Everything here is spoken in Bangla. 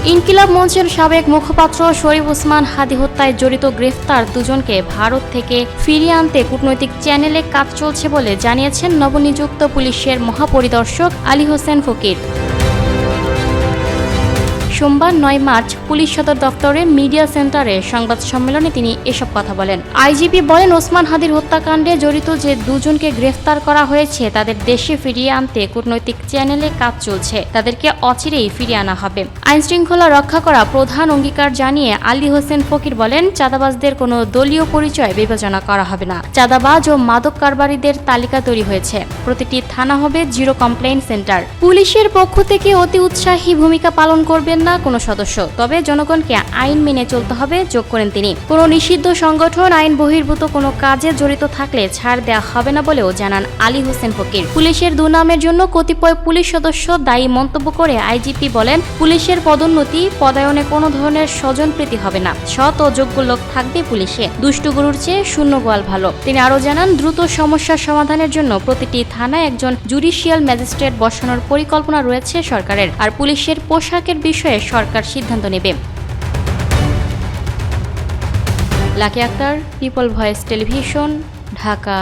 ইনকিলাব মঞ্চের সাবেক মুখপাত্র শরীফ ওসমান হাদী হত্যায় জড়িত গ্রেফতার দুজনকে ভারত থেকে ফিরিয়ে আনতে কূটনৈতিক চ্যানেলে কাজ চলছে বলে জানিয়েছেন নবনিযুক্ত পুলিশের মহাপরিদর্শক আলী হোসেন ফকির। সোমবার 9 মার্চ পুলিশ সদর দফতরের মিডিয়া সেন্টারে সংবাদ সম্মেলনে তিনি এসব কথা বলেন। আইজিপি বলেন, ওসমান হাদীর হত্যাকাণ্ডে জড়িত যে দুজনকে গ্রেফতার করা হয়েছে তাদের দেশে ফিরিয়ে আনতে কূটনৈতিক চ্যানেলে কাজ চলছে। তাদেরকে অচিরেই ফিরিয়ে আনা হবে। আইনশৃঙ্খলা রক্ষা করা প্রধান অঙ্গীকার জানিয়ে আলী হোসেন ফকির বলেন, চাঁদাবাজদের কোনো দলীয় পরিচয় বিবেচনা করা হবে না। চাঁদাবাজ ও মাদক কারবারিদের তালিকা তৈরি হয়েছে। প্রতিটি থানা হবে জিরো কমপ্লেইন সেন্টার। পুলিশের পক্ষ থেকে অতি উৎসাহী ভূমিকা পালন করবেন না কোনো সদস্য, তবে জনগণকে আইন মেনে চলতে হবে, যোগ করেন তিনি। কোনো নিষিদ্ধ সংগঠন আইন বহির্ভূত কোনো কাজে জড়িত থাকলে ছাড় দেওয়া হবে না বলেও জানান আলী হোসেন ফকির। পুলিশের দুর্নামের জন্য কতিপয় পুলিশ সদস্য দায়ী মন্তব্য করে আইজিপি বলেন, পুলিশের পদোন্নতি পদায়নে কোনো ধরনের স্বজনপ্রীতি হবে না। সৎ ও যোগ্য লোক থাকবে পুলিশে। দুষ্টু গরুর চেয়ে শূন্য গোয়াল ভালো। তিনি আরও জানান, দ্রুত সমস্যার সমাধানের জন্য প্রতিটি থানায় একজন জুডিশিয়াল ম্যাজিস্ট্রেট বসানোর পরিকল্পনা রয়েছে সরকারের। আর পুলিশের পোশাকের বিষয়ে সরকার সিদ্ধান্ত নেবে। Lucky Akter, People Voice Television, Dhaka.